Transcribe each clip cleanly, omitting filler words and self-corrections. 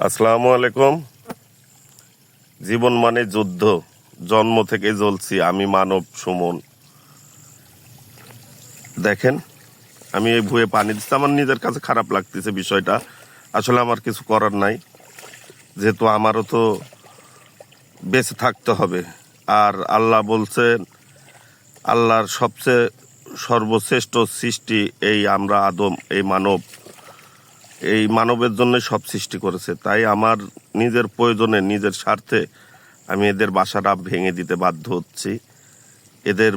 আসসালামু আলাইকুম। জীবন মানে যুদ্ধ, জন্ম থেকে জ্বলছি আমি মানব সুমন। দেখেন, আমি এই ভুয়ে পানি দিচ্ছি, আমার নিজের কাছে খারাপ লাগতেছে বিষয়টা। আসলে আমার কিছু করার নাই, যেহেতু আমারও তো বেঁচে থাকতে হবে। আর আল্লাহ বলছেন, আল্লাহর সবচেয়ে সর্বশ্রেষ্ঠ সৃষ্টি এই আমরা আদম, এই মানবের জন্য সব সৃষ্টি করেছে। তাই আমার নিজের প্রয়োজনে, নিজের স্বার্থে আমি এদের বাসাটা ভেঙে দিতে বাধ্য হচ্ছি। এদের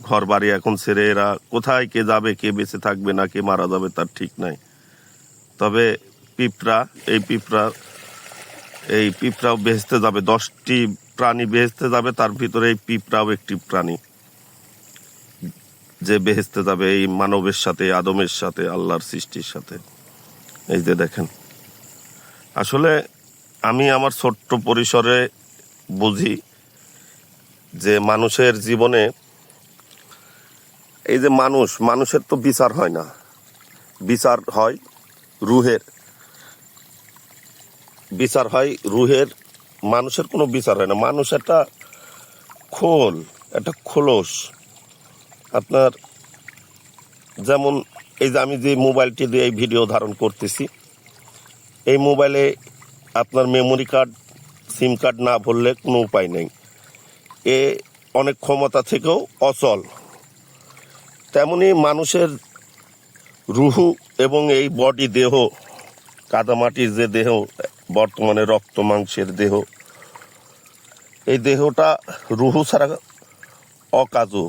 ঘর বাড়ি এখন ছেড়ে এরা কোথায় কে যাবে, কে বেঁচে থাকবে না কে মারা যাবে তার ঠিক নাই। তবে এই পিঁপড়াও বেহেশতে যাবে। 10টি প্রাণী বেহেশতে যাবে, তার ভিতরে এই পিঁপড়াও একটি প্রাণী যে বেহেশতে যাবে এই মানবের সাথে, আদমের সাথে, আল্লাহর সৃষ্টির সাথে। এই যে দেখেন, আসলে আমি আমার ছোট্ট পরিসরে বুঝি যে মানুষের জীবনে এই যে মানুষের তো বিচার হয় না, বিচার হয় রুহের। মানুষের কোনো বিচার হয় না। মানুষ একটা খোলস। আপনার যেমন এই যে আমি যে মোবাইলটি দিয়ে এই ভিডিও ধারণ করতেছি, এই মোবাইলে আপনার মেমোরি কার্ড, সিম কার্ড না ভরলে কোনো উপায় নেই। এ অনেক ক্ষমতা থেকেও অচল। তেমনি মানুষের রুহু এবং এই বডি, দেহ, কাদামাটির যে দেহ, বর্তমানে রক্ত মাংসের দেহ, এই দেহটা রুহু ছাড়া অকাজু,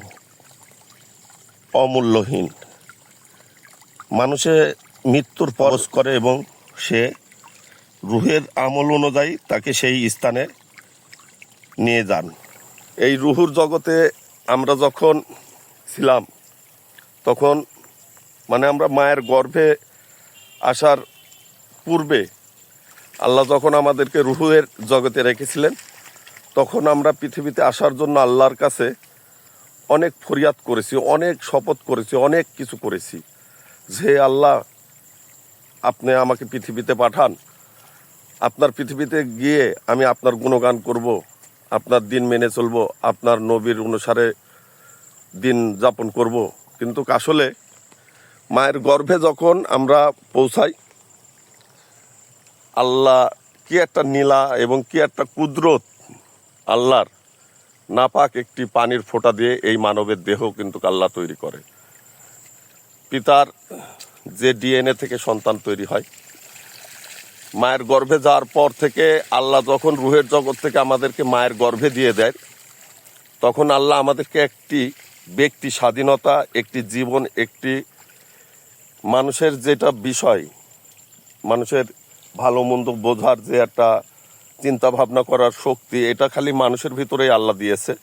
অমূল্যহীন। মানুষে মৃত্যুর পরশ করে এবং সে রুহের আমল অনুযায়ী তাকে সেই স্থানে নিয়ে যান। এই রুহুর জগতে আমরা যখন ছিলাম, তখন আমরা মায়ের গর্ভে আসার পূর্বে আল্লাহ যখন আমাদেরকে রুহের জগতে রেখেছিলেন, তখন আমরা পৃথিবীতে আসার জন্য আল্লাহর কাছে অনেক ফরিয়াদ করেছি, অনেক শপথ করেছি, অনেক কিছু করেছি যে আল্লাহ, আপনি আমাকে পৃথিবীতে পাঠান, আপনার পৃথিবীতে গিয়ে আমি আপনার গুণগান করব, আপনার দিন মেনে চলব, আপনার নবীর অনুসারে দিন যাপন করব। কিন্তু আসলে মায়ের গর্ভে যখন আমরা পৌঁছাই, আল্লাহ কি একটা নীলা এবং কি একটা কুদরত আল্লাহর, নাপাক একটি পানির ফোঁটা দিয়ে এই মানবের দেহ কিন্তু আল্লাহ তৈরি করে। পিতার যে ডিএনএ থেকে সন্তান তৈরি হয়, মায়ের গর্ভে যাওয়ার পর থেকে আল্লাহ যখন রুহের জগৎ থেকে আমাদেরকে মায়ের গর্ভে দিয়ে দেয়, তখন আল্লাহ আমাদেরকে একটি ব্যক্তি স্বাধীনতা, একটি জীবন, একটি মানুষের যেটা বিষয়, মানুষের ভালো মন্দ বোঝার যে একটা চিন্তা ভাবনা করার শক্তি, এটা খালি মানুষের ভিতরেই আল্লাহ দিয়েছে।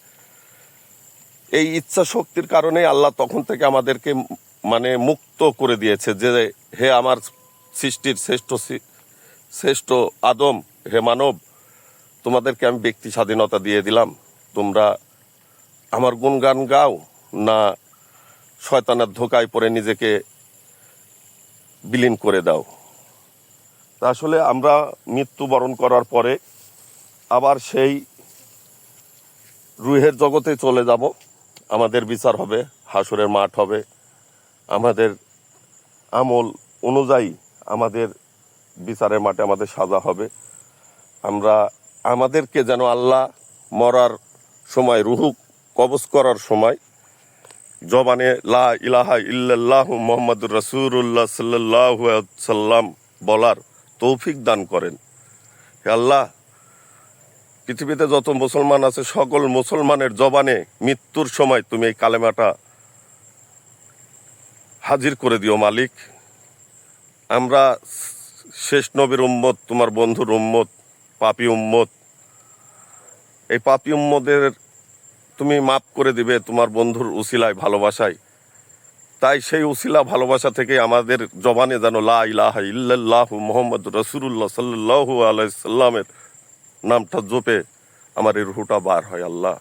এই ইচ্ছা শক্তির কারণেই আল্লাহ তখন থেকে আমাদেরকে মুক্ত করে দিয়েছে যে, হে আমার সৃষ্টির শ্রেষ্ঠ আদম, হে মানব, তোমাদেরকে আমি ব্যক্তি স্বাধীনতা দিয়ে দিলাম। তোমরা আমার গুণগান গাও, না শয়তানের ধোকায় পড়ে নিজেকে বিলীন করে দাও। তা আসলে আমরা মৃত্যুবরণ করার পরে আবার সেই রুহের জগতে চলে যাব। আমাদের বিচার হবে, হাসরের মাঠ হবে, আমাদের আমল অনুযায়ী আমাদের বিচারের মাঠে আমাদের সাজা হবে। আমাদেরকে যেন আল্লাহ মরার সময়, রুহু কবজ করার সময় জবানে লা ইলাহা ইল্লাল্লাহু মুহাম্মাদুর রাসূলুল্লাহ সাল্লাল্লাহু আলাইহি ওয়াসাল্লাম বলার তৌফিক দান করেন। হে আল্লাহ, পৃথিবীতে যত মুসলমান আছে সকল মুসলমানের জবানে মৃত্যুর সময় তুমি এই কালেমাটা হাজির করে দিও মালিক। আমরা শেষ নবীর উম্মত, তোমার বন্ধুর উম্মত, পাপী উম্মত। এই পাপী উম্মদের তুমি মাফ করে দিবে তোমার বন্ধুর উসিলায়, ভালোবাসায়। তাই সেই উসিলা ভালোবাসা থেকে আমাদের জবানে যেন লা ইলাহা ইল্লাল্লাহু মুহাম্মাদুর রাসূলুল্লাহ সাল্লাল্লাহু আলাইহি সাল্লামের নামটা জপে আমার এই রুহটা বার হয়। আল্লাহ,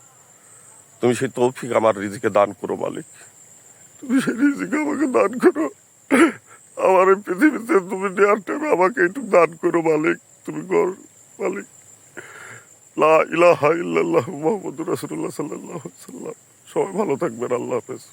তুমি সেই তৌফিক আমার রিজিকে দান করো মালিক, তুমি সেই রিজিক আমাকে দান করো। আমার এই পৃথিবীতে তুমি নেওয়ার টাইমে আমাকে একটু দান করো মালিক, তুমি কর মালিক। লা ইলাহা ইল্লাল্লাহু মুহাম্মাদুর রাসূলুল্লাহ সাল্লাল্লাহু আলাইহি ওয়াসাল্লাম। সবাই ভালো থাকবেন, আল্লাহ হাফেজ।